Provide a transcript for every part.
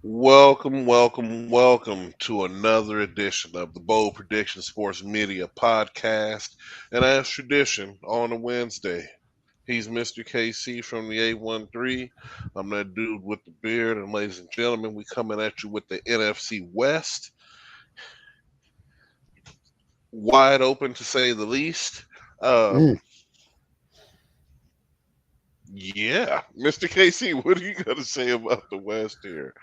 Welcome to another edition of the Bold Prediction Sports Media Podcast. And as tradition on a Wednesday, he's Mr. KC from the 813. I'm that dude with the beard. And ladies and gentlemen, we coming at you with the NFC West. Wide open to say the least. Mm. Um, yeah, Mr. KC, what are you going to say about the West here?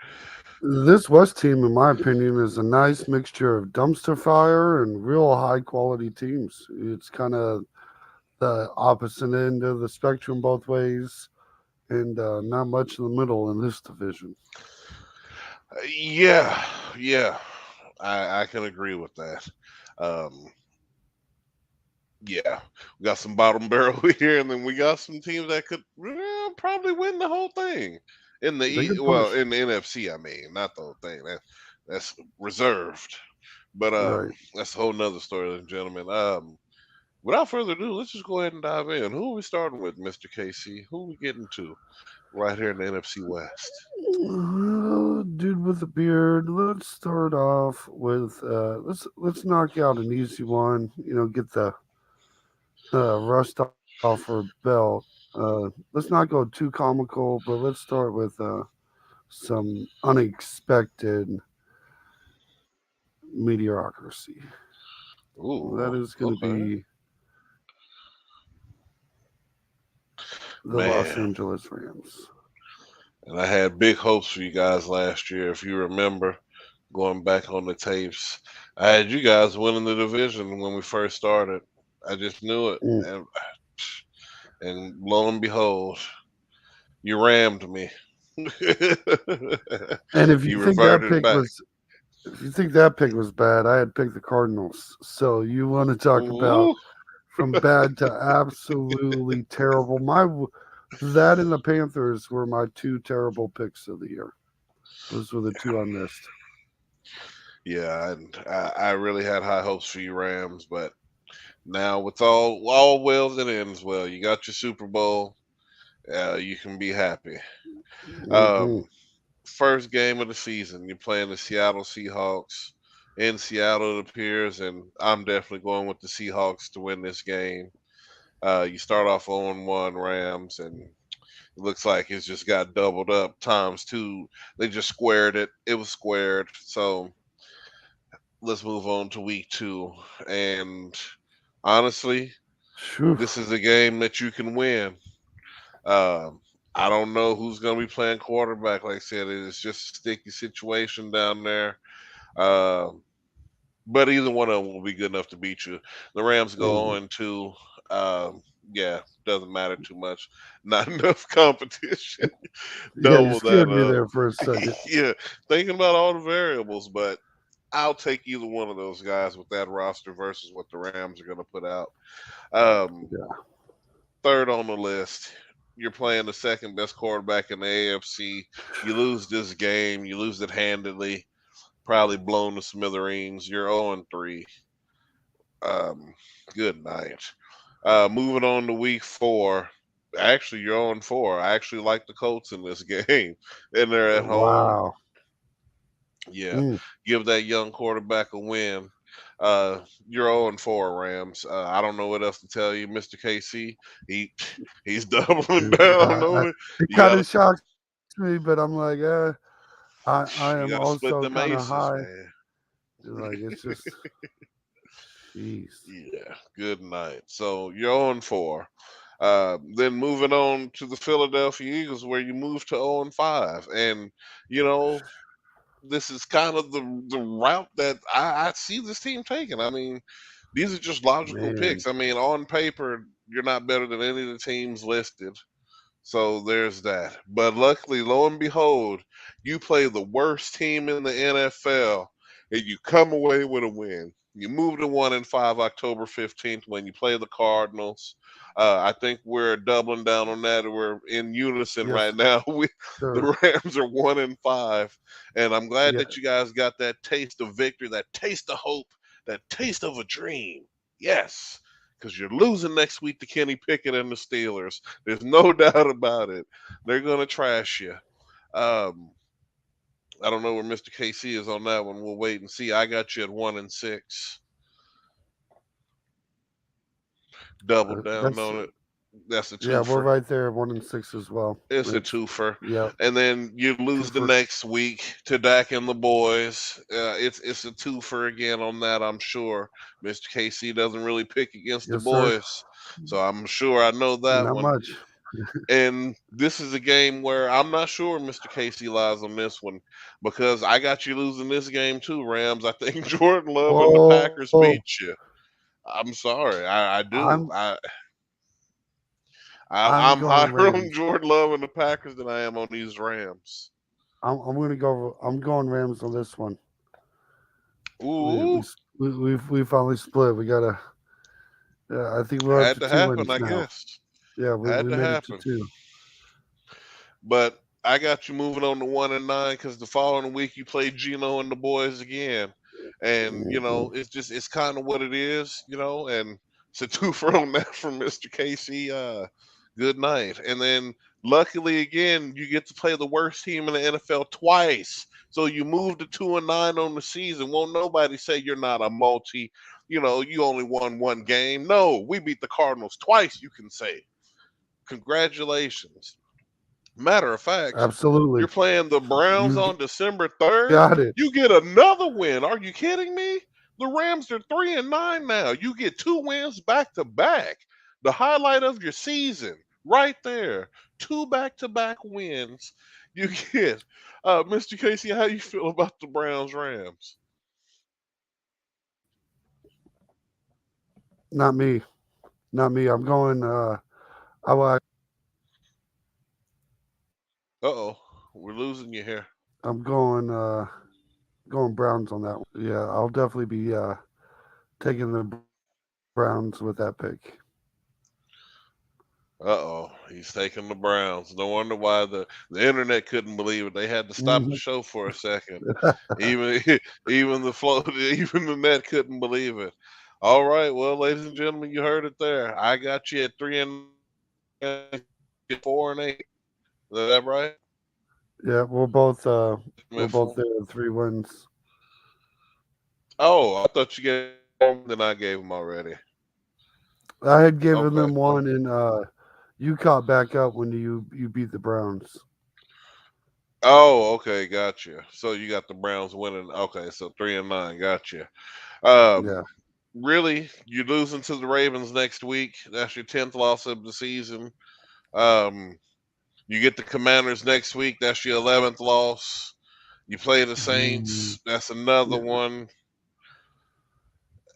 This West team, in my opinion, is a nice mixture of dumpster fire and real high quality teams. It's kind of the opposite end of the spectrum both ways, and not much in the middle in this division. Yeah, yeah, I can agree with that. Um, yeah, we got some bottom barrel here, and then we got some teams that could probably win the whole thing in the They could well push. in the NFC. I mean, not the whole thing. That's reserved, but Right. that's a whole nother story, ladies and gentlemen. Without further ado, let's just go ahead and dive in. Who are we starting with, Mister KC? Who are we getting to right here in the NFC West? Dude with the beard. Let's start off with let's knock out an easy one. Get the rust off her belt. Let's not go too comical, but let's start with some unexpected mediocrity. That Ooh, is going to okay, be the Los man. Angeles Rams. And I had big hopes for you guys last year. If you remember, going back on the tapes, I had you guys winning the division when we first started. I just knew it, Mm. and lo and behold, you rammed me. And if you You think that reverted pick back. was if you think that pick was bad, I had picked the Cardinals. So you want to talk about Ooh, from bad to absolutely terrible. That and the Panthers were my two terrible picks of the year. Those were the two I missed. yeah, and I really had high hopes for you Rams, but now with all wells and ends well. You got your Super Bowl. You can be happy. Hmm. Um, First game of the season. You're playing the Seattle Seahawks in Seattle, it appears, and I'm definitely going with the Seahawks to win this game. You start off on 1 Rams, and it looks like it's just got doubled up times two. They just squared it. It was squared. So let's move on to week two. And honestly, Phew. this is a game that you can win. Um, I don't know who's going to be playing quarterback. Like I said, it's just a sticky situation down there. Um, but either one of them will be good enough to beat you. The Rams go Mm. on to, yeah, doesn't matter too much. Not enough competition. Yeah, you Double that scared me up. there for a second. Yeah, thinking about all the variables, but I'll take either one of those guys with that roster versus what the Rams are going to put out. Um, Yeah. Third on the list, you're playing the second best quarterback in the AFC. You lose this game, you lose it handedly, probably blown to smithereens. You're 0-3. Um, Good night. Moving on to week four. Actually, you're 0-4. I actually like the Colts in this game, and they're at home. Wow. Yeah, Mm. give that young quarterback a win. You're 0-4, Rams. I don't know what else to tell you, Mr. KC. He he's doubling down Yeah, on it. it You kind gotta of shocks me, but I'm like, I am you gotta also split kind of them high. aces, man. Like it's just, jeez. Yeah, good night. So you're 0-4. Then moving on to the Philadelphia Eagles, where you move to 0-5, and you know this is kind of the route that I see this team taking. I mean, these are just logical Man, picks. I mean, on paper, you're not better than any of the teams listed. So there's that. But luckily, lo and behold, you play the worst team in the NFL and you come away with a win. You move to 1-5 October 15th when you play the Cardinals. I think we're doubling down on that. We're in unison yes, right now. sir. The Rams are 1-5, and I'm glad Yeah, that you guys got that taste of victory, that taste of hope, that taste of a dream. Yes, because you're losing next week to Kenny Pickett and the Steelers. There's no doubt about it. They're gonna trash you. I don't know where Mr. KC is on that one. We'll wait and see. I got you at 1-6. Double down That's on it. That's a yeah, we're twofer. right there, 1-6 as well. It's a It's twofer. yeah, And then you lose the twofer. next week to Dak and the boys. It's a twofer again on that, I'm sure. Mr. KC doesn't really pick against the Yes, sir. boys. So I'm sure I know that Not one. much. And this is a game where I'm not sure Mr. Casey lies on this one because I got you losing this game too, Rams. I think Jordan Love and the Whoa, Packers beat you. I'm sorry, I do. I'm I'm I'm going higher on Rams. Jordan Love and the Packers than I am on these Rams. I'm gonna go. I'm going Rams on this one. We Ooh, we we finally split. We gotta. Yeah, I think we're up had to to two happen, wins I now. guess. Yeah, Had we to made it to happen. two. But I got you moving on to 1-9 because the following week you play Gino and the boys again, and Mhm. it's kind of what it is, and it's a twofer on that from Mister Casey. Good night, and then luckily again you get to play the worst team in the NFL twice, so you move to 2-9 on the season. Won't nobody say you're not a multi. You only won one game. No, we beat the Cardinals twice. You can say congratulations. Matter of fact, Absolutely, you're playing the Browns you on December 3rd. got it. You get another win. Are you kidding me? The Rams are 3-9 now. You get two wins back to back. The highlight of your season, right there. Two back-to-back wins. You get. Mr. Casey, how you feel about the Browns Rams? Not me. Not me. I'm going. I will. Uh-oh. We're losing you here. I'm going. Going Browns on that one. Yeah, I'll definitely be taking the Browns with that pick. Uh-oh, he's taking the Browns. No wonder why the internet couldn't believe it. They had to stop the Mhm. show for a second. Even even the flow, even the net couldn't believe it. All right, well, ladies and gentlemen, you heard it there. I got you at 3-4-8. Is that right? Yeah, I'm we're at both four. there at 3 wins. Oh, I thought you gave more than I gave him already. I had given Okay. them one, and you caught back up when you beat the Browns. Oh, okay, gotcha. So you got the Browns winning. Okay, so 3-9, gotcha. Yeah. Um, really, you're losing to the Ravens next week. That's your 10th loss of the season. Um, you get the Commanders next week. That's your 11th loss. You play the Mm, Saints. That's another yeah. one.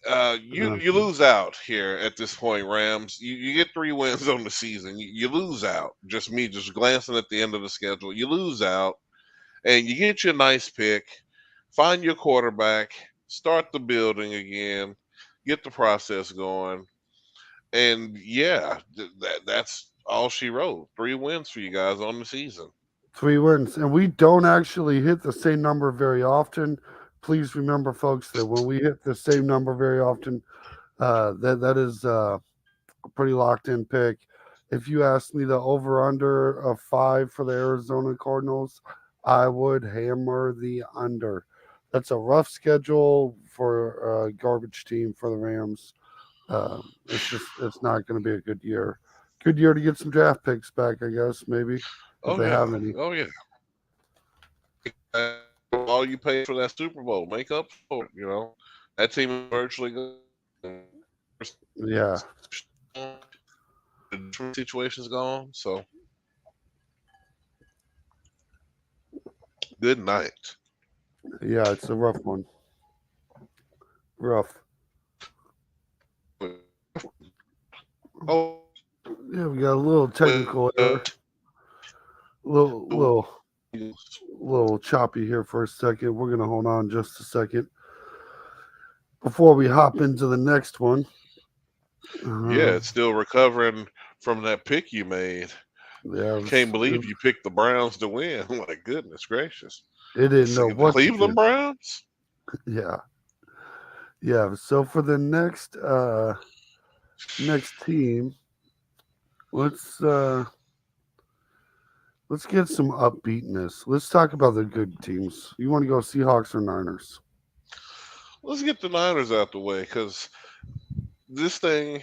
You Uh, lose out here at this point, Rams. You get 3 wins on the season. You lose out. Just me, just glancing at the end of the schedule. You lose out, and you get your nice pick. Find your quarterback. Start the building again. Get the process going. And yeah, that's all she wrote. 3 wins for you guys on the season. 3 wins, and we don't actually hit the same number very often. Please remember, folks, that when we hit the same number very often, that is a pretty locked in pick. If you asked me the over under of 5 for the Arizona Cardinals, I would hammer the under. That's a rough schedule for a garbage team for the Rams. It's not going to be a good year. Good year to get some draft picks back, I guess, maybe if Oh they yeah, have any. oh yeah. All you paid for that Super Bowl, make up for it. That team is virtually gone. Yeah, The situation's gone. So good night. yeah, it's a rough one. Rough. Oh, Yeah, we got a little technical error. Little, little, little choppy here for a second. We're gonna hold on just a second before we hop into the next one. yeah, Uh, it's still recovering from that pick you made. yeah, Can't believe you picked the Browns to win. My goodness gracious. it didn't know The what to Cleveland do. Browns? Yeah, yeah. So for the next team, let's Let's get some upbeatness. Let's talk about the good teams. You want to go Seahawks or Niners? Let's get the Niners out the way because this thing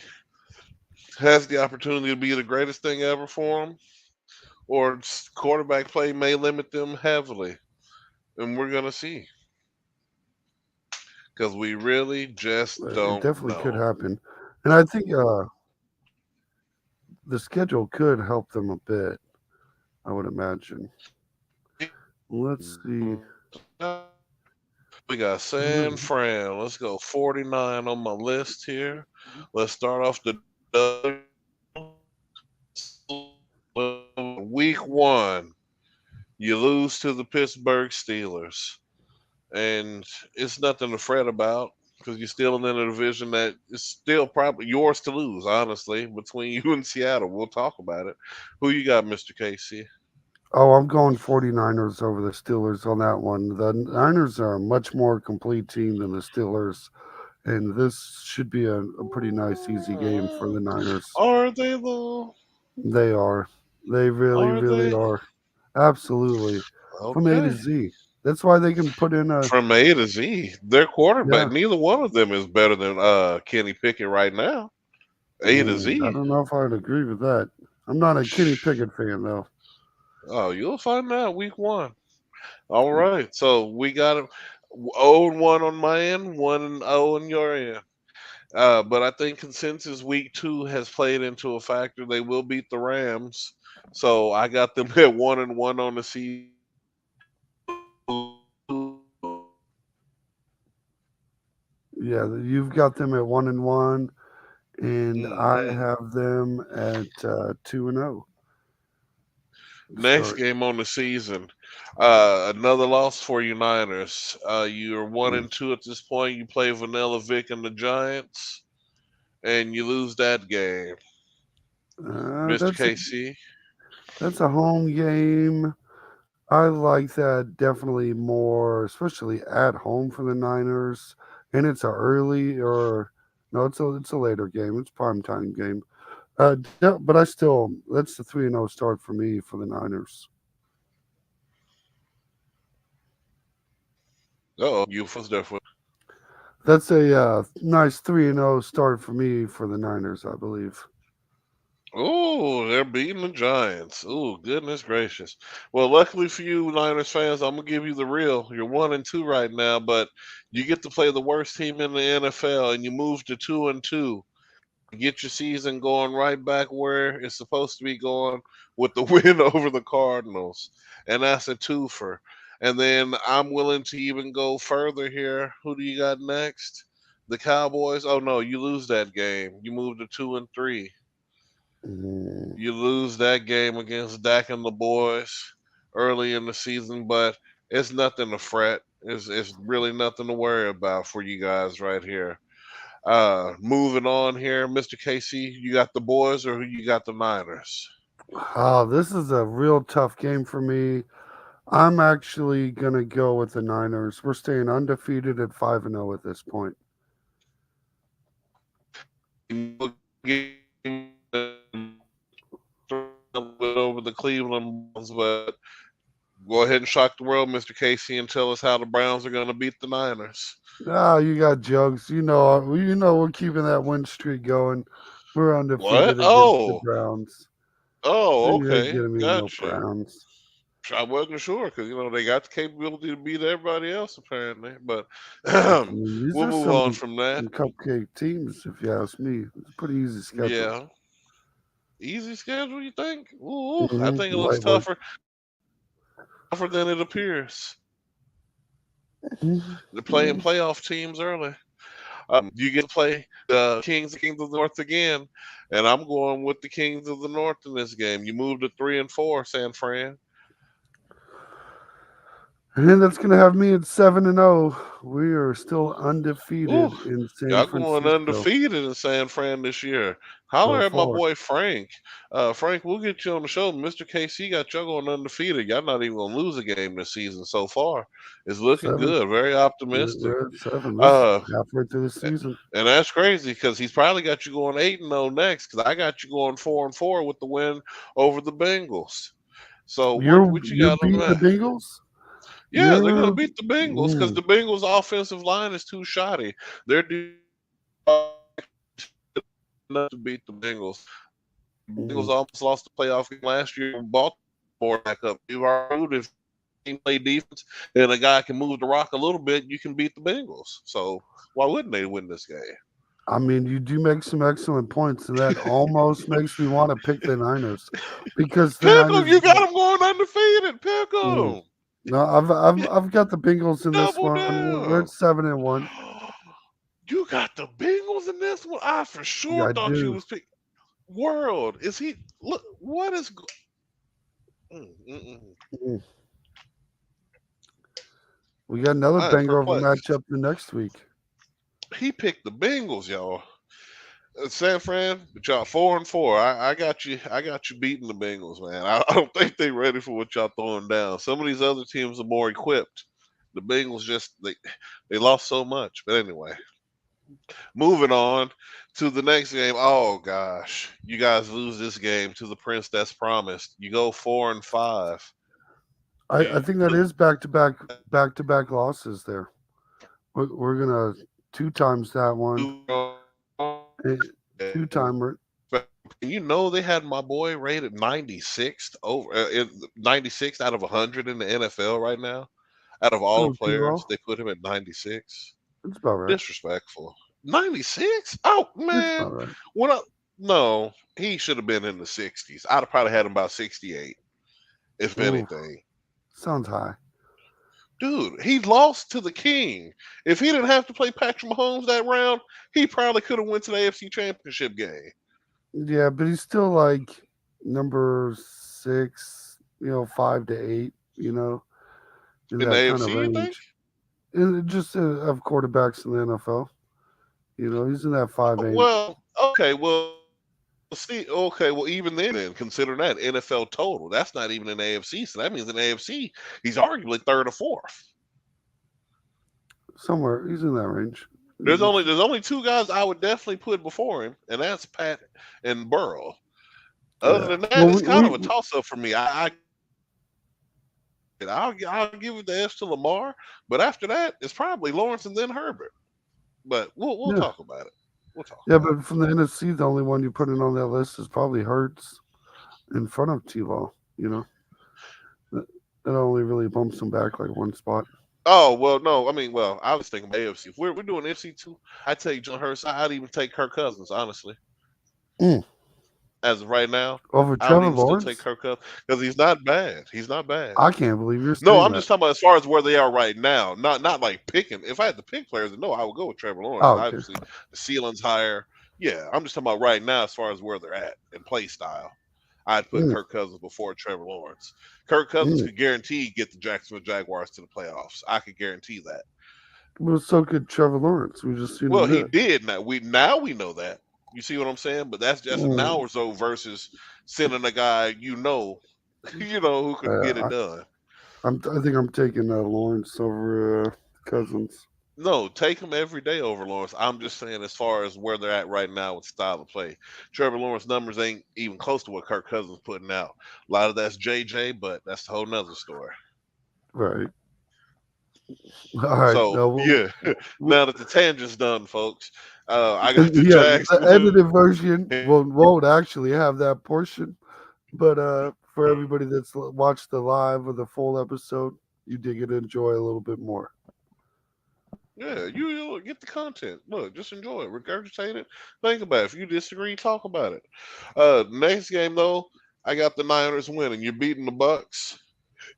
has the opportunity to be the greatest thing ever for them, or quarterback play may limit them heavily, and we're gonna see because we really just It don't definitely could know. happen, and I think the schedule could help them a bit. I would imagine. Let's see. We got San Fran. Let's go 49 on my list here. Let's start off the week one. You lose to the Pittsburgh Steelers, and it's nothing to fret about because you're still in a division that is still probably yours to lose. Honestly, between you and Seattle, we'll talk about it. Who you got, Mister Casey? Oh, I'm going 49ers over the Steelers on that one. The Niners are a much more complete team than the Steelers, and this should be a pretty nice, easy game for the Niners. Are they though? They are. They really, Are really they? are. Absolutely. From A to Okay. Z. That's why they can put in a, From A to Z, their quarterback, yeah. neither one of them is better than Kenny Pickett right now. A to I Z. don't know if I would agree with that. I'm not a Kenny Pickett fan, though. Oh, you'll find out week one. All right. So we got it 0 and 1 on my end, 1 and 0 on your end. But I think consensus week two has played into a factor. They will beat the Rams. So I got them at 1 and 1 on the season. Yeah, you've got them at 1-1, and I Mm-hmm. have them at 2-0 to Next start. game on the season, another loss for you Niners. You're one Mm. and two at this point. You play Vanilla Vic and the Giants, and you lose that game, Uh, Mister that's a KC. that's a home game. I like that definitely more, especially at home for the Niners. And it's a early or no, it's a later game. It's prime time game. But I still that's the 3-0 start for me for the Niners. You was there for. That's a nice 3-0 start for me for the Niners, I believe. Oh, they're beating the Giants. Oh, goodness gracious. Well, luckily for you, Niners fans, I'm gonna give you the real. You're 1 and 2 right now, but you get to play the worst team in the NFL, and you move to 2 and 2. Get your season going right back where it's supposed to be going with the win over the Cardinals. And that's a twofer. And then I'm willing to even go further here. Who do you got next? The Cowboys? Oh no, you lose that game. You move to 2 and 3. Mm. You lose that game against Dak and the boys early in the season, but it's nothing to fret. It's really nothing to worry about for you guys right here. Moving on here, Mr. Casey, you got the boys or who you got the Niners? This is a real tough game for me. I'm actually gonna go with the Niners. We're staying undefeated at 5-0 at this point. Over the Cleveland Browns, but go ahead and shock the world, Mr. Casey, and tell us how the Browns are going to beat the Niners. Ah, you got jokes. You know we're keeping that win streak going. We're What? undefeated against the Oh, Browns. oh, You ain't okay, getting me no gotcha. Browns. I wasn't sure because they got the capability to beat everybody else apparently, but I mean, these we'll are move on from that. some cupcake teams, if you ask me. It's a pretty easy schedule. Yeah, easy schedule. You think? Ooh, I think it looks Light work. tougher than it appears. Mhm. They're playing Mhm. playoff teams early. You get to play the Kings of the North again, and I'm going with the Kings of the North in this game. You move to 3 and 4, San Fran. And that's gonna have me at 7-0. We are still undefeated Ooh, in San y'all going Francisco undefeated in San Fran this year. so Holler at my far. boy Frank. Frank, we'll get you on the show. Mr. KC got y'all going undefeated. Y'all not even gonna lose a game this season so far. It's looking Seven. good. Very optimistic. We're at 7. This is Uh, halfway through the season. And that's crazy because he's probably got you going 8 and 0 next. Because I got you going 4 and 4 with the win over the Bengals. So what you You're got on beating the that? Bengals. Yeah, they're gonna You're beat the Bengals because mm, the Bengals' offensive line is too shoddy. They're enough to beat the Bengals. The Bengals mm. almost lost the playoff game last year. Baltimore back up. You've already proved if you play defense and a guy can move the rock a little bit, you can beat the Bengals. So why wouldn't they win this game? I mean, you do make some excellent points, and that almost makes me want to pick the Niners because the Pick 'em, Niners. you got them going undefeated. Pick Mm. 'em. No, I've got the Bengals in this Double one. We're down. at 7-1. You got the Bengals in this one. I for Yeah, sure I thought you do. was pick. World is he? Look, what is? Mm. We got another I am banger of a perplexed. matchup the next week. He picked the Bengals, y'all. San Fran, but y'all 4-4. I got you. I got you beating the Bengals, man. I don't think they ready for what y'all throwing down. Some of these other teams are more equipped. The Bengals just they lost so much. But anyway, moving on to the next game. Oh gosh, you guys lose this game to the Prince that's promised. You go 4-5. I think that is back to back losses there. We're gonna two times that one, eh, two timer. You know they had my boy rated 96th over 96th out of 100 in the NFL right now. Out of all the Oh, players, T-Law. they put him at 96. That's about right. Disrespectful. 96? Oh That's man, about right. what? No, he should have been in the 60s. I'd have probably had him about 68, if Ooh, anything. sounds high. Dude, he lost to the King. If he didn't have to play Patrick Mahomes that round, he probably could have went to the AFC Championship game. Yeah, but he's still like number 6, 5 to 8, in In the that kind of AFC, you think? range. And just of quarterbacks in the NFL, he's in that 5 8. Well, okay, well, see, okay, well, even then, consider that NFL total. That's not even in AFC, so that means in AFC, he's arguably third or fourth. Somewhere he's in that range. There's only two guys I would definitely put before him, and that's Pat and Burrow. Other Yeah. than that, Well, it's kind of a toss up for me. I'll give it the S to Lamar, but after that, it's probably Lawrence and then Herbert. But we'll yeah, talk about it. We'll talk yeah. about But from the NFC, the only one you put in on that list is probably Hurts in front of T-Law. That, that only really bumps him back like one spot. Oh well, no. I mean, well, I was thinking AFC. If we're doing NFC too, I'd take John Hurst. I'd even take Kirk Cousins, honestly. Mm. As of right now, Over I would Trevor even still take Lawrence, Kirk Cousins because he's not bad. He's not bad. I can't believe you're No, saying I'm that. just talking about as far as where they are right now. Not like picking. If I had to pick players, no, I would go with Trevor Lawrence. Oh, okay. Obviously, the ceiling's higher. Yeah, I'm just talking about right now as far as where they're at and play style. I'd put Mm. Kirk Cousins before Trevor Lawrence. Kirk Cousins Mm. could guarantee get the Jacksonville Jaguars to the playoffs. I could guarantee that. Well, so could Trevor Lawrence. We just seen him Well, do he it. did. Now we know that. You see what I'm saying? But that's just an Mm. hour or so versus sending a guy who could get it Uh, done. I think I'm taking Lawrence over Cousins. No, take him every day over Lawrence. I'm just saying as far as where they're at right now with style of play. Trevor Lawrence numbers ain't even close to what Kirk Cousins putting out. A lot of that's JJ, but that's a whole nother story. Right. All right. So No, yeah, we'll, now that the tangent's done, folks, I got the yeah, Jags the moving. edited version won't actually have that portion, but for everybody that's watched the live or the full episode, you did get to enjoy a little bit more. Yeah, you get the content. Look, just enjoy it, regurgitate it, think about it. If you disagree, talk about it. Next game though, I got the Niners winning. You're beating the Bucks.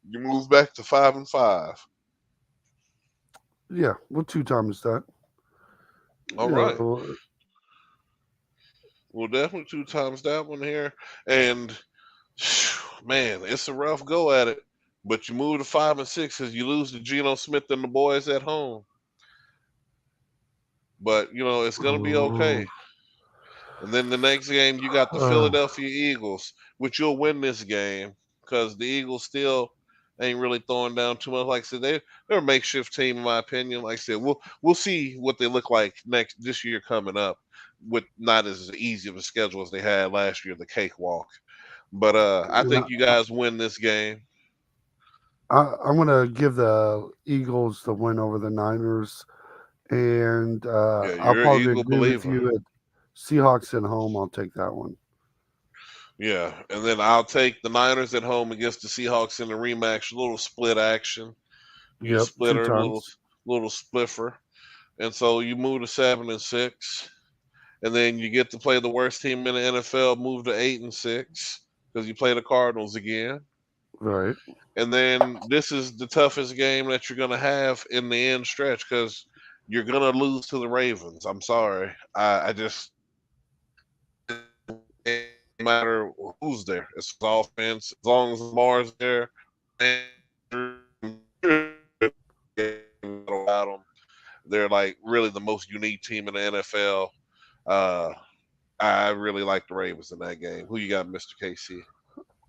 You move back to 5-5. Yeah, we'll two times that. All Yeah, right. Well, definitely two times that one here. And man, it's a rough go at it. But you move to 5-6 as you lose to Geno Smith and the boys at home. But it's gonna be oh, okay. And then the next game you got the Philadelphia Eagles, which you'll win this game because the Eagles still ain't really throwing down too much. Like I said, they're a makeshift team in my opinion. Like I said, we'll see what they look like this year coming up with not as easy of a schedule as they had last year, the cakewalk. But I And think you guys win this game. I'm gonna give the Eagles the win over the Niners, and Yeah, I'll you're an probably Eagle agree with believer. you at Seahawks at home. I'll take that one. Yeah, and then I'll take the Niners at home against the Seahawks in the rematch. Little split action. You Yep, split two her, times. little spliffer, and so you move to 7-6, and then you get to play the worst team in the NFL. Move to 8-6 because you play the Cardinals again. Right. And then this is the toughest game that you're gonna have in the end stretch because you're gonna lose to the Ravens. I'm sorry. I just no matter who's there. It's offense. As long as Lamar's there, about them. They're like really the most unique team in the NFL. Uh, I really like the Ravens in that game. Who you got, Mr. KC?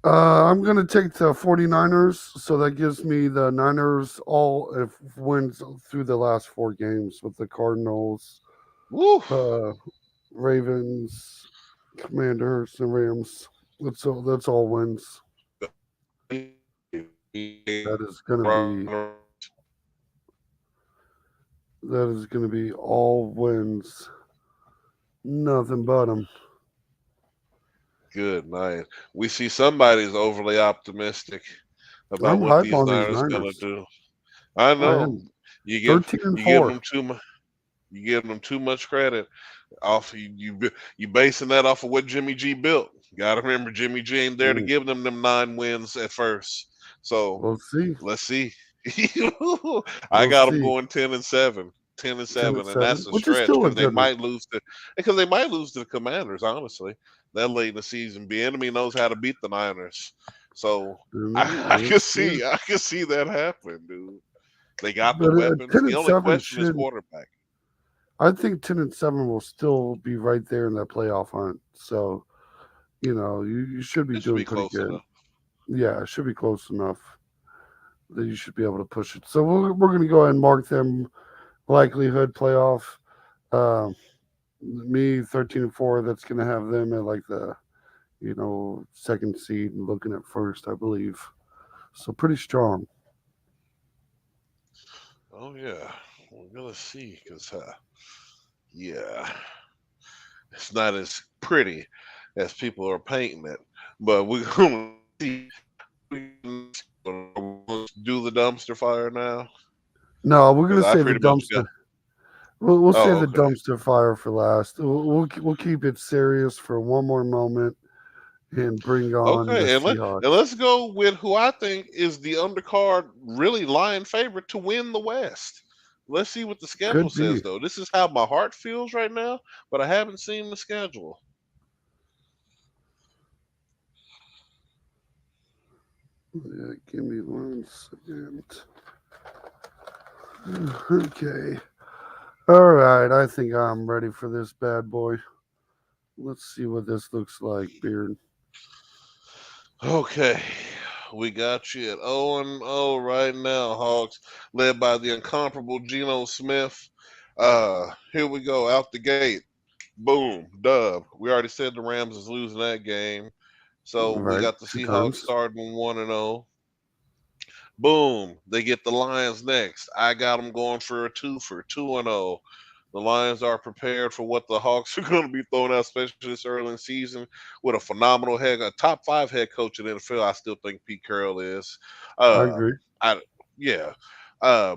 I'm going to take the 49ers. So that gives me the Niners all if wins through the last four games with the Cardinals, Woo! uh, Ravens, Commanders, and Rams. That's all wins. That is going to be all wins. Nothing but them. Good night. We see somebody's overly optimistic about I'm what hype these on these Niners gonna Niners. do. I I know. am You give 13 and you giving them 4. too much. You giving them too much credit. Off you basing that off of what Jimmy G built. You gotta remember Jimmy G ain't there to Mm, give them 9 wins at first. So we'll see. let's see. I We'll got them see. going 10-7, 10 and 10 and seven, and 7, that's a which is stretch still a good one. because they might lose to the Commanders. Honestly, that late in the season, the enemy knows how to beat the Niners. So I can Yeah. see that happen, dude. They got the But 10 weapons. The and only 7 question is should. quarterback. I think 10 and 7 will still be right there in that playoff hunt. So, you should be It should doing be pretty close good. enough. Yeah, it should be close enough that you should be able to push it. So, we're going to go ahead and mark them likelihood playoff. Um, Me, 13 and 4, that's going to have them at like the, second seed and looking at first, I believe. So, pretty strong. Oh yeah, we're gonna see because yeah, it's not as pretty as people are painting it, but we're gonna see. Let's do the dumpster fire now No, we're going because to I save the pretty much got. dumpster. We'll save Oh, the okay, dumpster fire for last. We'll keep it serious for one more moment and bring on the okay, and Seahawks. let's go with who I think is the undercard, really lying favorite to win the West. Let's see what the schedule Could says, be. though. This is how my heart feels right now, but I haven't seen the schedule. Yeah, give me 1 second. Okay. All right. I think I'm ready for this bad boy. Let's see what this looks like, Beard. Okay, we got you at 0-0 right now, Hawks, led by the incomparable Geno Smith. Here we go, out the gate. Boom, dub. We already said the Rams is losing that game. So we Right. got the Two Seahawks times. starting 1-0. Boom, they get the Lions next. I got them going for a two for 2-0. The Lions are prepared for what the Hawks are going to be throwing out, especially this early in the season, with a phenomenal a top 5 head coach in the NFL. I still think Pete Carroll is. I Uh, agree. I yeah.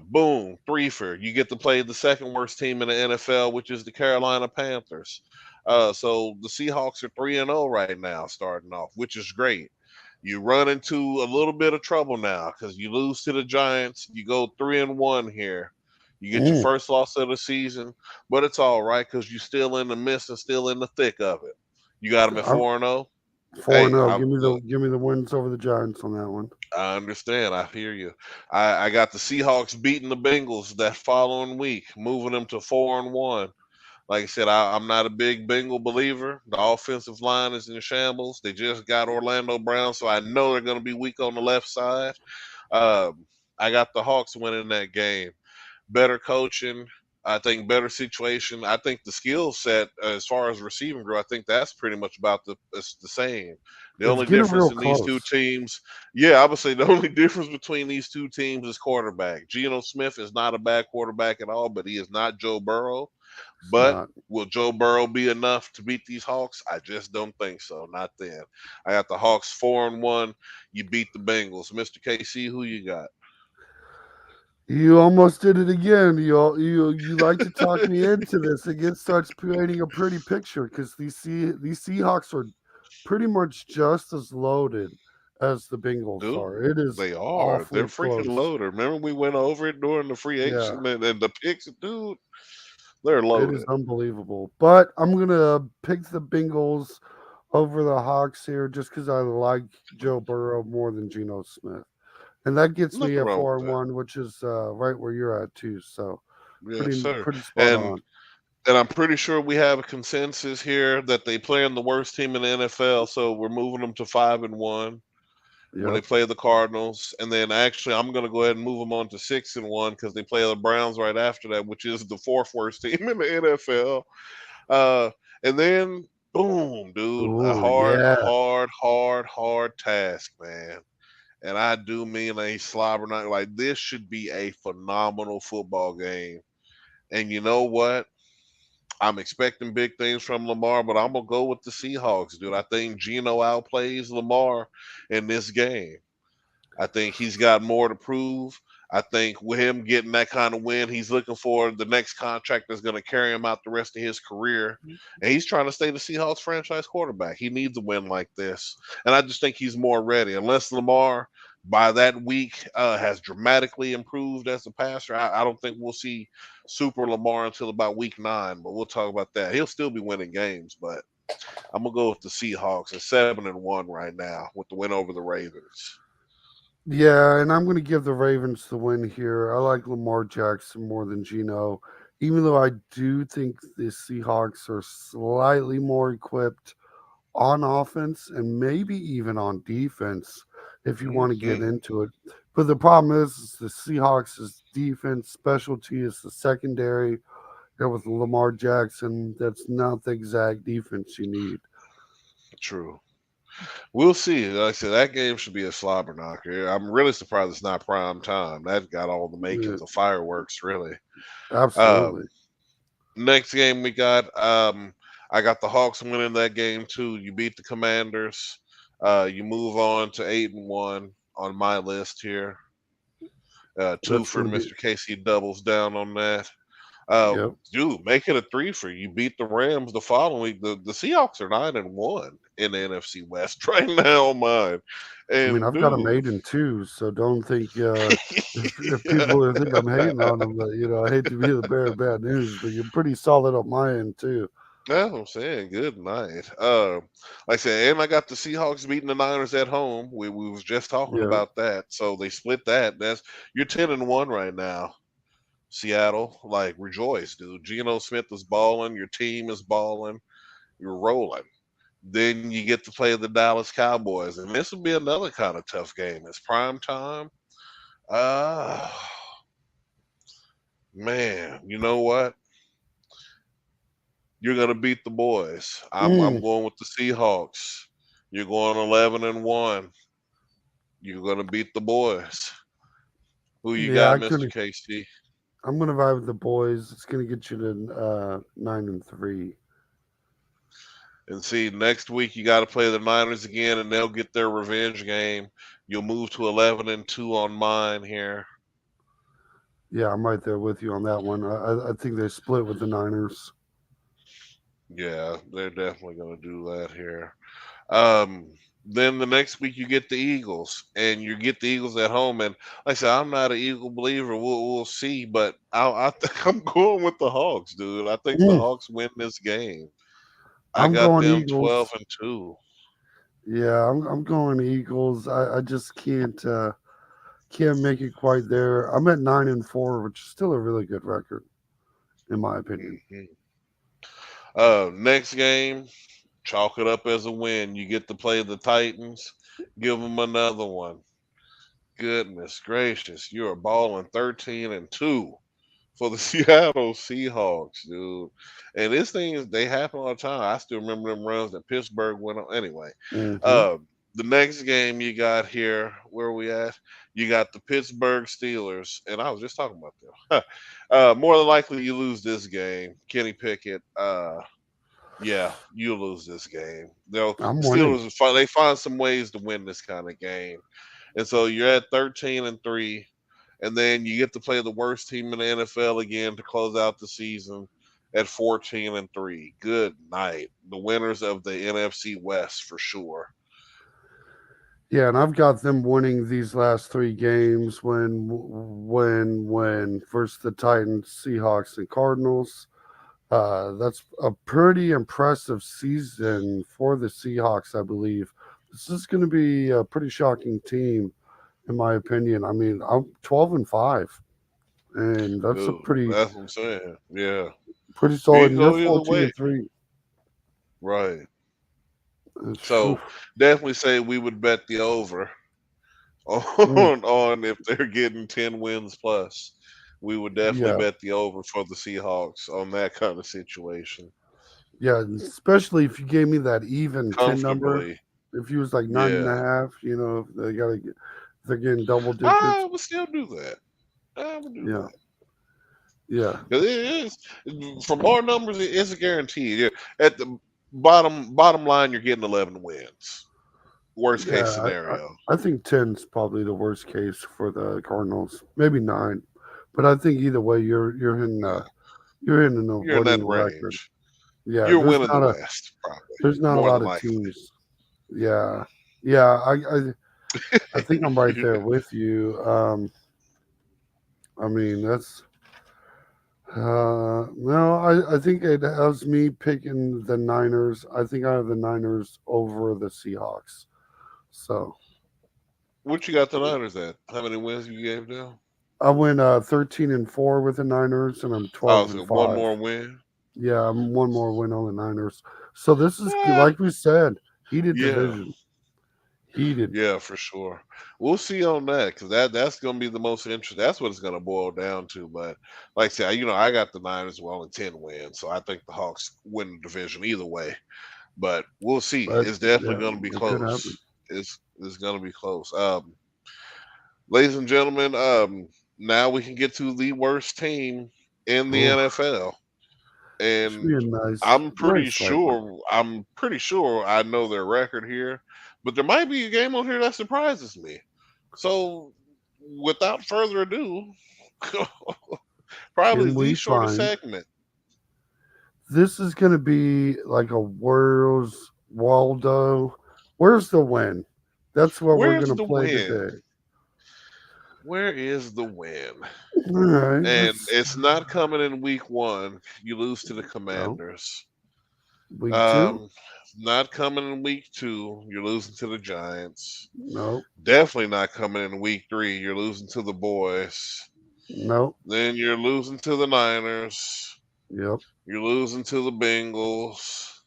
Boom, three for you get to play the second worst team in the NFL, which is the Carolina Panthers. So the Seahawks are 3-0 right now, starting off, which is great. You run into a little bit of trouble now because you lose to the Giants. You go 3-1 here. You get your Mm, first loss of the season, but it's all right because you're still in the midst and still in the thick of it. You got them at I'm 4-0. 4 Hey, 0. I Give me look. the wins over the Giants on that one. I understand. I hear you. I got the Seahawks beating the Bengals that following week, moving them to 4-1. Like I said, I'm not a big Bengal believer. The offensive line is in shambles. They just got Orlando Brown, so I know they're going to be weak on the left side. I got the Hawks winning that game. Better coaching. I think better situation. I think the skill set as far as receiving go, I think that's pretty much about it's the same. The It's only getting difference real in these two close. teams, yeah, I would say the only difference between these two teams is quarterback. Geno Smith is not a bad quarterback at all, but he is not Joe Burrow. It's But not. will Joe Burrow be enough to beat these Hawks? I just don't think so. Not then. I got the Hawks 4-1. You beat the Bengals. Mr. KC, who you got? You almost did it again. You like to talk me into this. It starts painting a pretty picture because these Seahawks are pretty much just as loaded as the Bengals Dude, are. It is they are. They're awfully freaking close. loaded. Remember we went over it during the free Yeah, agency and the picks, dude. They're it is loaded. unbelievable. But I'm gonna pick the Bengals over the Hawks here just because I like Joe Burrow more than Geno Smith. And that gets me Nothing at wrong with four and that. one, which is right where you're at too. So Yes, sir. pretty spot And on. and I'm pretty sure we have a consensus here that they play in the worst team in the NFL, so we're moving them to 5-1 when they Yep. play the Cardinals. And then actually I'm gonna go ahead and move them on to 6-1 because they play the Browns right after that, which is the fourth worst team in the NFL. Uh, and then boom, dude, a Oh hard, yeah. hard, hard, hard task, man. And I do mean a slobber knock. Like this should be a phenomenal football game. And you know what? I'm expecting big things from Lamar, but I'm gonna go with the Seahawks, dude. I think Geno outplays Lamar in this game. I think he's got more to prove. I think with him getting that kind of win, he's looking for the next contract that's going to carry him out the rest of his career. And he's trying to stay the Seahawks franchise quarterback. He needs a win like this. And I just think he's more ready. Unless Lamar, by that week, has dramatically improved as a passer, I don't think we'll see Super Lamar until about week 9. But we'll talk about that. He'll still be winning games, but I'm going to go with the Seahawks at 7-1 right now with the win over the Ravens. Yeah, and I'm going to give the Ravens the win here. I like Lamar Jackson more than Geno, even though I do think the Seahawks are slightly more equipped on offense and maybe even on defense if you want to get Mhm. into it. But the problem is the Seahawks' defense specialty is the secondary. And with Lamar Jackson, that's not the exact defense you need. True. We'll see. Like I said, that game should be a slobber knocker. I'm really surprised it's not prime time. That got all the Yeah, makings of fireworks, really. absolutely. Um, Next game we got, I got the Hawks winning that game too. You beat the Commanders. You move on to 8-1 on my list here. Two That's for going to be, Mr. Casey doubles down on that. yep. Dude, make it a three for you. Beat the Rams the following week. The Seahawks are 9-1 in the NFC West right now on mine. I mean, And I've got them dude, 8 and 2, so don't think if people think I'm hating on them, but I hate to be the bearer of bad news, but you're pretty solid on my end too. that's what I'm saying. Good night. Like I said, and I got the Seahawks beating the Niners at home. We was just talking Yeah, about that. So they split that. That's you're 10-1 right now. Seattle, like rejoice, dude. Geno Smith is balling. Your team is balling. You're rolling. Then you get to play the Dallas Cowboys, and this will be another kind of tough game. It's prime time. Uh Man, you know what? You're gonna beat the boys. I'm mm, going with the Seahawks. You're going 11-1. You're gonna beat the boys. Who you yeah. got, I Mister couldn't. KC? I'm gonna vibe with the boys. It's gonna get you to 9 and 3. And see, next week you got to play the Niners again, and they'll get their revenge game. You'll move to 11-2 on mine here. Yeah, I'm right there with you on that one. I think they split with the Niners. Yeah, they're definitely gonna do that here. Um, then the next week you get the Eagles, and you get the Eagles at home. And like I said, I'm not an Eagle believer. We'll see, but I think I'm going with the Hawks, dude. I think the Mm, Hawks win this game. I I'm got going them 12 Eagles. and two. Yeah, I'm going Eagles. I just can't make it quite there. I'm at 9 and 4, which is still a really good record in my opinion. Mhm. Next game, chalk it up as a win. You get to play the Titans. Give them another one. Goodness gracious, you are balling 13-2 for the Seattle Seahawks, dude. And this thing is they happen all the time. I still remember them runs that Pittsburgh went on. Anyway, Hmm. uh, the next game you got here, where are we at? You got the Pittsburgh Steelers, and I was just talking about them. More than likely, you lose this game. Kenny Pickett, yeah, you lose this game. I'm winning. Steelers they find some ways to win this kind of game, and so you're at 13-3, and then you get to play the worst team in the NFL again to close out the season at 14-3. Good night, the winners of the NFC West for sure. Yeah, and I've got them winning these last three games when first the Titans, Seahawks, and Cardinals. That's a pretty impressive season for the Seahawks, I believe. This is going to be a pretty shocking team, in my opinion. I mean, I'm 12-5, and that's a Dude, that's what I'm saying. Yeah, pretty you solid. can And you're go either 14 way, and three. right? Phew. So definitely say we would bet the over Mm, on if they're getting 10 wins plus. We would definitely yeah, bet the over for the Seahawks on that kind of situation yeah. Especially if you gave me that even 10 number. comfortably. If you was like nine and Yeah, a half, if they got to get, if they're getting double I digits. would still do that. I would do Yeah, that yeah, because it is from our numbers. It's a guarantee. Yeah. At the bottom line, you're getting 11 wins. Worst case yeah. scenario. I think 10's probably the worst case for the Cardinals. Maybe nine, but I think either way, you're in a You're in that winning record. range. Yeah, You're winning the West, probably there's not a more lot than of likely. teams. Yeah, yeah. I think I'm right there with you. I mean that's no, I think it has me picking the Niners. I think I have the Niners over the Seahawks. So What you got the Niners at? How many wins you gave them? I went 13-4 with the Niners, and I'm Oh, twelve so and one five. more win. Yeah, I'm one more win on the Niners. So this is Ah, like we said, heated yeah, division, heated. yeah, for sure. We'll see on that because that's going to be the most interesting. That's what it's going to boil down to. But like I said, I got the Niners well in 10 wins, so I think the Hawks win the division either way. But we'll see. But It's definitely yeah, going to be it could happen. close. It's going to be close. Ladies and gentlemen, now we can get to the worst team in the Oh, NFL, should be and a nice fight. I'm pretty sure I know their record here, but there might be a game on here that surprises me. So, without further ado, probably Can the we shortest find segment. this is going to be like a Where's Waldo? Where's the win? That's what we're Where's going to the play win? today. Where is the win? All right, And let's it's not coming in week one. You lose to the no Commanders. week two. Um, not coming in week two. You're losing to the Giants. No, Definitely not coming in week three. You're losing to the boys. no. Then you're losing to the Niners. Yep, You're losing to the Bengals.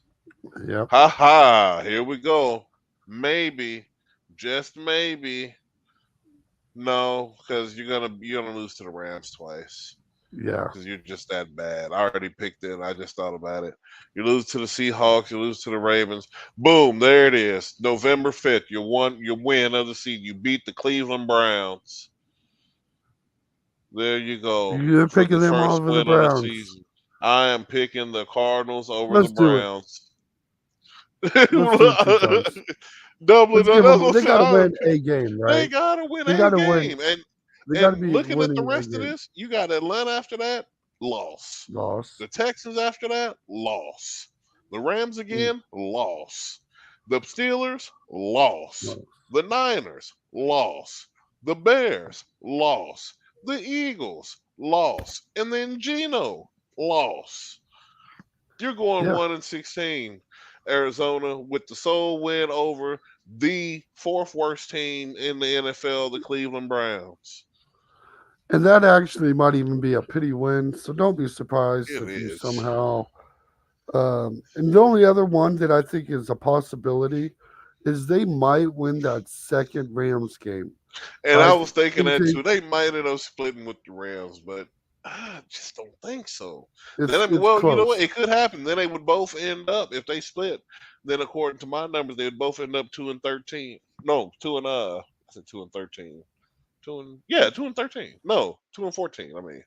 yep. Ha ha. Here we go. Maybe, just maybe. No, because you're gonna lose to the Rams twice. Yeah. Because you're just that bad. I already picked it. I just thought about it. You lose to the Seahawks. You lose to the Ravens. Boom! There it is. November 5th. Your win of the season. You beat the Cleveland Browns. There you go You're for picking the them first over the win of the Browns. season. I am picking the Cardinals over the Let's do it. Browns. Let's do it two times. Doubling Let's up. give That's them. what They got to I'm win a game, They right? gotta win They a got to win. game. They got to And be looking at the winning a rest of game. this, you got Atlanta after that, loss. Loss. The Texans after that, loss. The Rams Mm, again, loss. The Steelers, loss. loss. The Niners, loss. The Bears, loss. The Eagles, loss. And then Geno, loss. You're going Yeah. 1-16, Arizona, with the sole win over the fourth worst team in the NFL, the Cleveland Browns. And that actually might even be a pity win. So don't be surprised It if you is. somehow. And the only other one that I think is a possibility is they might win that second Rams game. And I I was thinking think that they too. They might end up splitting with the Rams, but I just don't think so. Then It's I mean, it's well, you know what? close. It could happen. Then they would both end up if they split. Then according to my numbers, they would both end up 2-13. No, two and I said 2-13. 2-13. No, 2-14. I mean,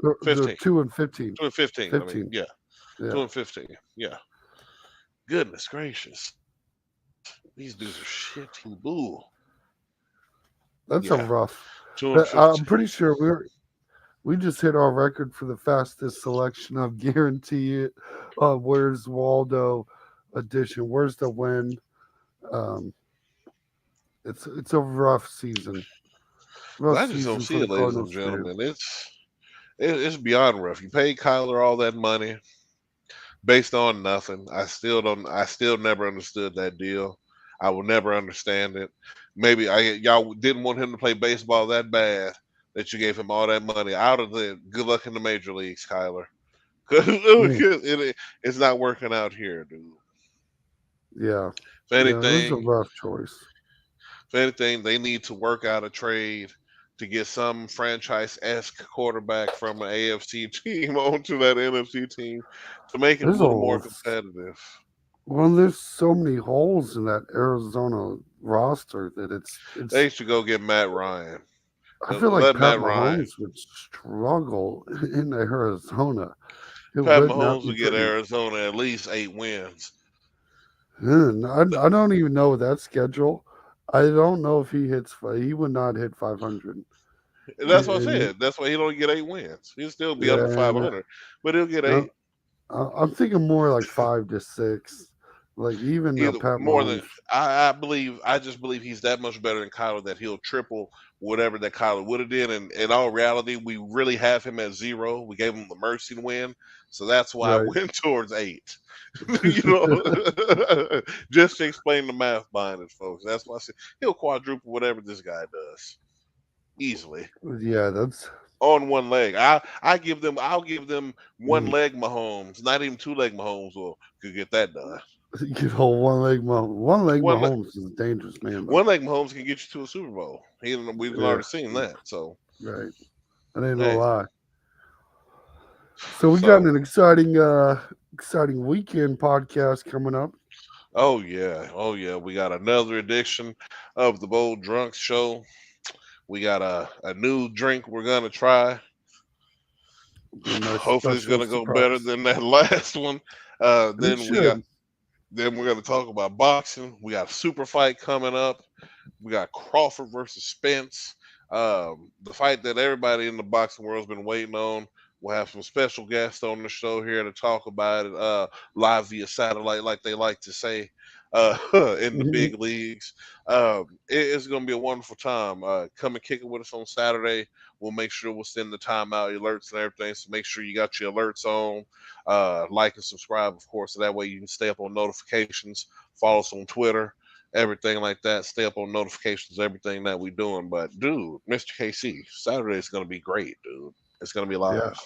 The 15. 2 and 15, 2-15. I mean, 15. yeah, Yeah, 2-15. Yeah. Goodness gracious, these dudes are shitty boo. that's Yeah, a rough. two and But I'm 15. pretty sure we just hit our record for the fastest selection of guarantee it. Where's Waldo edition? Where's the win? Um, it's a rough season. But Rough I just don't season for see the it, ladies and Cardinals fan. gentlemen. It's beyond rough. You paid Kyler all that money based on nothing. I still don't. I still never understood that deal. I will never understand it. Maybe y'all didn't want him to play baseball that bad that you gave him all that money. Out of the good luck in the major leagues, Kyler. Mm, It's not working out here, dude. yeah, If yeah, it was a anything, rough choice. if anything, they need to work out a trade to get some franchise esque quarterback from an AFC team onto that NFC team to make it a There's little more a competitive. well, there's so many holes in that Arizona roster that it's. They should go get Matt Ryan. I feel like Let Pat Matt Ryan. Mahomes would struggle in Arizona. It Pat would not Mahomes be will get pretty. Arizona at least 8 wins. I don't even know that schedule. I don't know if he hits. He would not hit 500. That's what I And said. That's why he don't get 8 wins. He'll still be under and 500, but he'll get uh, eight. I'm thinking more like 5 to 6. Like even Either Pat more than Mahomes. I believe. I just believe he's that much better than Kyler that he'll triple whatever that Kyler would have did. And in all reality, we really have him at 0. We gave him the mercy win, so that's why I Right. went towards 8. you know, just to explain the math behind it, folks. That's why I said he'll quadruple whatever this guy does easily Yeah, that's on one leg. I'll give them one mm, leg Mahomes, not even two leg Mahomes will could get that done. one leg Mahomes. One leg One Mahomes is a dangerous man, though. One leg Mahomes can get you to a Super Bowl. We've Yeah, already seen that. So right. That ain't no hey, lie. So we got so an exciting weekend podcast coming up. oh yeah, we got another edition of the Bold Drunk Show. We got a new drink we're gonna try. Be a nice Hopefully, it's special gonna go better surprise. than that last one. It should. Then we're gonna talk about boxing. We got a super fight coming up. We got Crawford versus Spence. The fight that everybody in the boxing world's been waiting on. We'll have some special guests on the show here to talk about it live via satellite, like they like to say in the Mhm. big leagues. It's going to be a wonderful time. Come and kick it with us on Saturday. We'll make sure we'll send the timeout alerts and everything. So make sure you got your alerts on. Like and subscribe, of course, so that way you can stay up on notifications. Follow us on Twitter, everything like that. Stay up on notifications, everything that we're doing. But dude, Mr. KC, Saturday is gonna be great, dude. It's gonna be Yeah. live.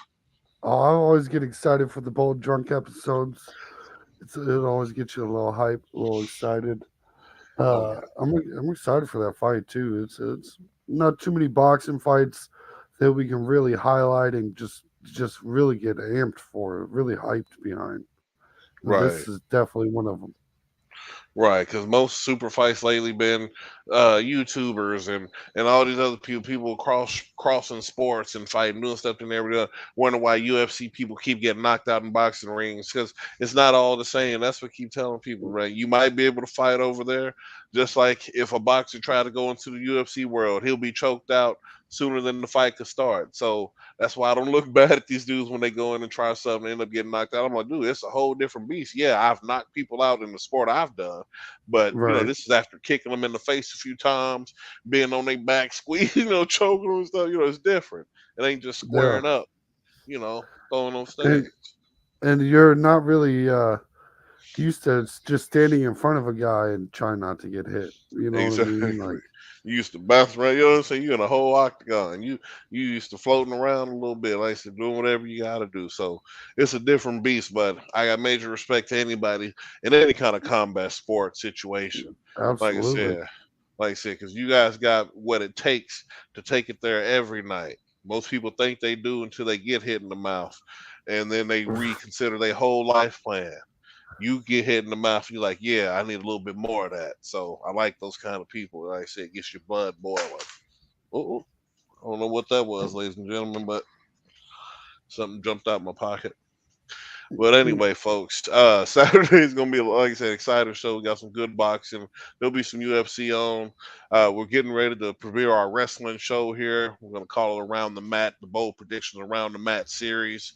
Oh, I always get excited for the bold drunk episodes. It always gets you a little hype, a little excited. Oh yeah. I'm excited for that fight too. It's not too many boxing fights that we can really highlight and just really get amped for, really hyped behind. This Right. is definitely one of them. Right, because most super fights lately been YouTubers and all these other people crossing sports and fighting, doing stuff in there. Wonder why UFC people keep getting knocked out in boxing rings because it's not all the same. That's what I keep telling people, right? You might be able to fight over there, just like if a boxer tried to go into the UFC world, he'll be choked out sooner than the fight could start. So that's why I don't look bad at these dudes when they go in and try something and end up getting knocked out. I'm like, dude, it's a whole different beast. Yeah, I've knocked people out in the sport I've done, but Right. this is after kicking them in the face a few times, being on their back, squeeze, choking them and stuff. It's different. It ain't just Yeah. squaring up, throwing those And things. and you're not really used to just standing in front of a guy and trying not to get hit. You know what I mean? Exactly. Like, You used to bounce around, you know what I'm saying? You in a whole octagon. You used to floating around a little bit, like I said, doing whatever you gotta do. So it's a different beast, but I got major respect to anybody in any kind of combat sport situation. Like I absolutely. said, because you guys got what it takes to take it there every night. Most people think they do until they get hit in the mouth, and then they reconsider their whole life plan. You get hit in the mouth, you're like, yeah, I need a little bit more of that. So I like those kind of people. Like I said, gets your blood boiling. Oh, I don't know what that was, ladies and gentlemen, but something jumped out my pocket. But anyway, folks, Saturday is gonna be, like I said, exciting show. We got some good boxing. There'll be some UFC on. We're getting ready to premiere our wrestling show here. We're gonna call it Around the Mat, the Bold Predictions Around the Mat series,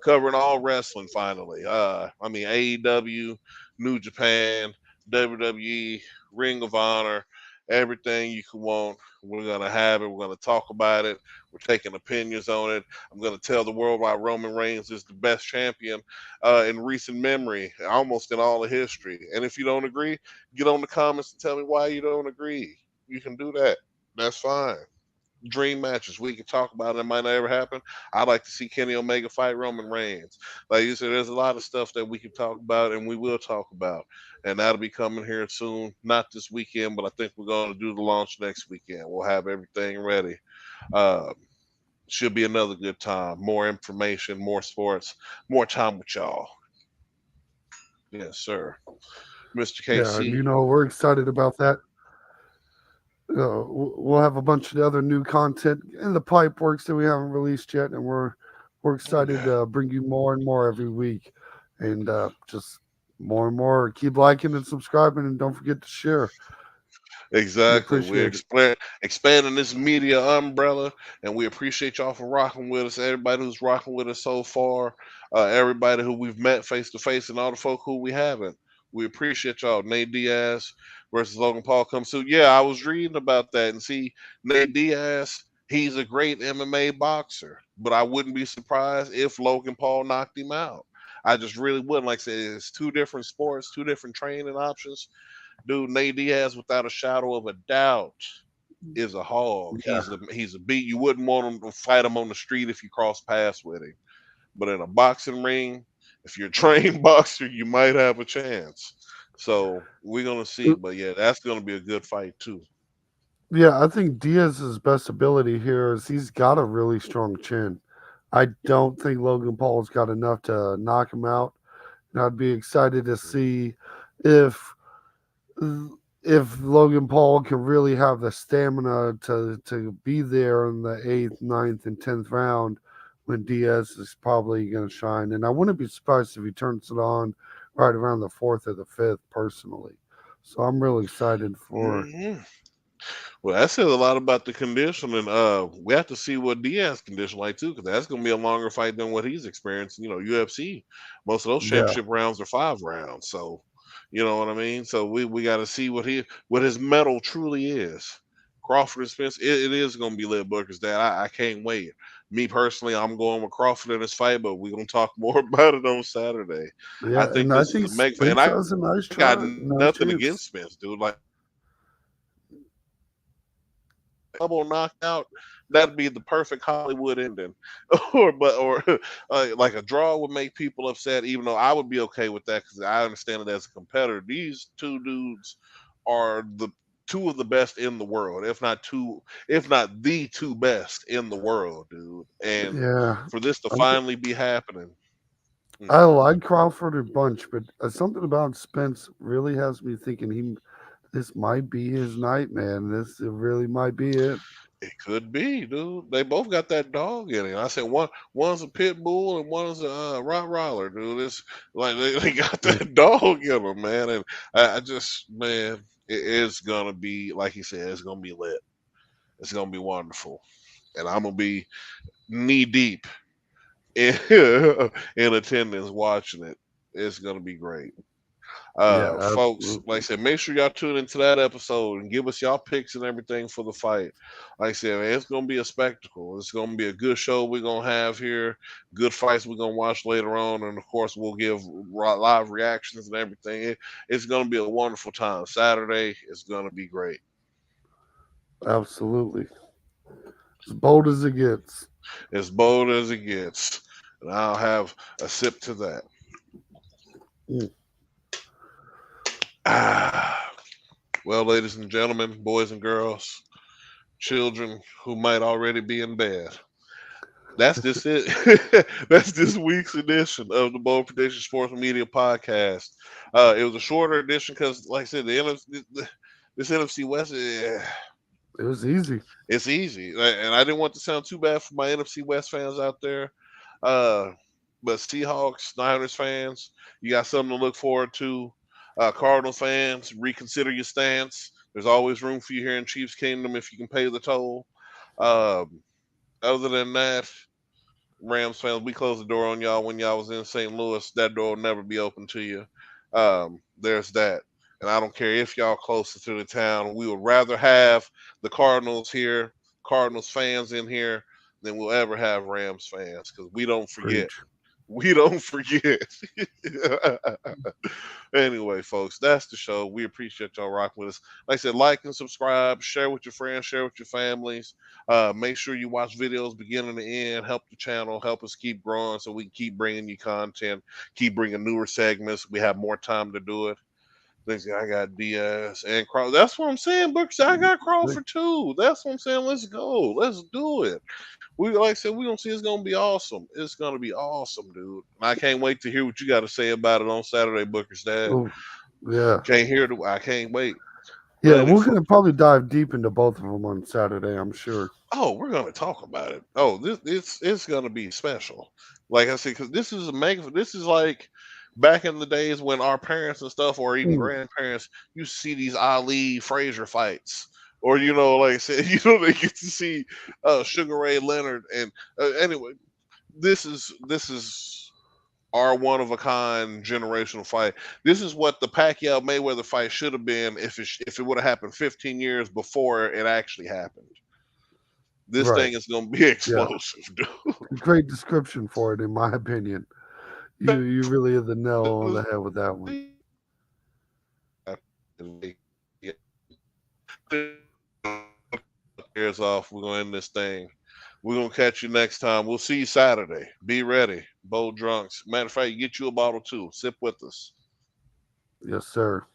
covering all wrestling. Finally, I mean AEW, New Japan, WWE, Ring of Honor, everything you can want. We're gonna have it. We're gonna talk about it. We're taking opinions on it. I'm gonna tell the world why Roman Reigns is the best champion in recent memory, almost in all of history. And if you don't agree, get on the comments and tell me why you don't agree. You can do that. That's fine. Dream matches. We can talk about it. It might not ever happen. I'd like to see Kenny Omega fight Roman Reigns. Like you said, there's a lot of stuff that we can talk about and we will talk about. And that'll be coming here soon. Not this weekend, but I think we're going to do the launch next weekend. We'll have everything ready. Uh, should be another good time. More information, more sports, more time with y'all. Yes, sir. Mr. Yeah, and KC. we're excited about that. We'll have a bunch of other new content in the pipe works that we haven't released yet, and we're Oh, excited yeah. to bring you more and more every week, and just more and more. Keep liking and subscribing, and don't forget to share. We Exactly. We're appreciate it. expanding this media umbrella, and we appreciate y'all for rocking with us. Everybody who's rocking with us so far, everybody who we've met face to face, and all the folk who we haven't. We appreciate y'all. Nate Diaz versus Logan Paul comes soon. Yeah, I was reading about that, and see, Nate Diaz, he's a great MMA boxer, but I wouldn't be surprised if Logan Paul knocked him out. I just really wouldn't. Like I said, it's two different sports, two different training options. Dude, Nate Diaz, without a shadow of a doubt, is a hog. Yeah, He's a beat. You wouldn't want him to fight him on the street if you cross paths with him. But in a boxing ring, if you're a trained boxer, you might have a chance. So we're gonna see. But yeah, that's gonna be a good fight too. yeah. I think Diaz's best ability here is he's got a really strong chin. I don't think Logan Paul's got enough to knock him out, and I'd be excited to see if if Logan Paul can really have the stamina to be there in the eighth, ninth, and 10th round when Diaz is probably going to shine. And I wouldn't be surprised if he turns it on right around the fourth or the fifth, personally. So I'm really excited for. Hmm. Well, that says a lot about the conditioning. We have to see what Diaz condition like too, because that's gonna be a longer fight than what he's experienced. UFC, most of those Yeah, championship rounds are 5 rounds, so you know what I mean. So we got to see what his medal truly is. Crawford and Spence, it is gonna be Liv Booker's dad. I can't wait. Me personally, I'm going with Crawford in this fight, but we're gonna talk more about it on Saturday. I yeah, think and I this is think a mega fight, and Spence I has a nice got shot, nice nothing chance. against Spence, dude. Like double knockout, that'd be the perfect Hollywood ending. or like a draw would make people upset, even though I would be okay with that because I understand it as a competitor. These two dudes are the two of the best in the world, if not the two best in the world, dude. And Yeah, for this to I, th- finally be happening. mm, I like Crawford a bunch, but something about Spence really has me thinking this might be his night, man. This it really might be it. It could be, dude. They both got that dog in it. I said one's a pit bull and one's a Rottweiler, dude. It's like they got that dog in them, man. And I just, man, it is gonna be like he said, it's gonna be lit. It's gonna be wonderful, and I'm gonna be knee deep in, in attendance watching it. It's gonna be great. Yeah, Folks, like I absolutely. said, make sure y'all tune into that episode and give us y'all picks and everything for the fight. Like I said, man, it's gonna be a spectacle. It's gonna be a good show we're gonna have here. Good fights we're gonna watch later on, and of course we'll give live reactions and everything. It's gonna be a wonderful time. Saturday is gonna be great. Absolutely. As bold as it gets. As bold as it gets, and I'll have a sip to that. Mm. Ah. Well, ladies and gentlemen, boys and girls, children who might already be in bed. That's this it. That's this week's edition of the Bold Prediction Sports Media Podcast. It was a shorter edition because, like I said, this NFC West, It was easy. it's easy, and I didn't want to sound too bad for my NFC West fans out there. Uh, but Seahawks, Niners fans, you got something to look forward to. Cardinals fans, reconsider your stance. There's always room for you here in Chiefs Kingdom if you can pay the toll. Um, Other than that, Rams fans, we closed the door on y'all when y'all was in St. Louis. That door will never be open to you. There's that. And I don't care if y'all closer to the town. We would rather have the Cardinals here, Cardinals fans in here, than we'll ever have Rams fans because we don't forget. Preach. We don't forget. Anyway, folks, that's the show. We appreciate y'all rocking with us. Like I said, like and subscribe, share with your friends, share with your families. Make sure you watch videos beginning to end. Help the channel, help us keep growing so we can keep bringing you content, keep bringing newer segments. We have more time to do it. I got Diaz and Crawford. That's what I'm saying, Books. I got Crawford too. That's what I'm saying. Let's go. Let's do it. We like I said, we gonna see it's gonna be awesome. It's gonna be awesome, dude. I can't wait to hear what you got to say about it on Saturday, Booker's dad. Oh, yeah. Can't hear the. I can't wait. Yeah, But we're going to probably dive deep into both of them on Saturday, I'm sure. oh, we're gonna talk about it. Oh, this it's gonna be special. Like I said, because this is a mega. This is like back in the days when our parents and stuff, or even Mm, grandparents, used to see these Ali Frazier fights, or like I said, they get to see Sugar Ray Leonard. And anyway, this is our one of a kind generational fight. This is what the Pacquiao Mayweather fight should have been if it would have happened 15 years before it actually happened. This right. thing is going to be Yeah. explosive, Great description for it, in my opinion. You really hit the nail on the head with that one. Ears off. We're going to end this thing. We're going to catch you next time. We'll see you Saturday. Be ready. Bold drunks. Matter of fact, get you a bottle too. Sip with us. Yes, sir.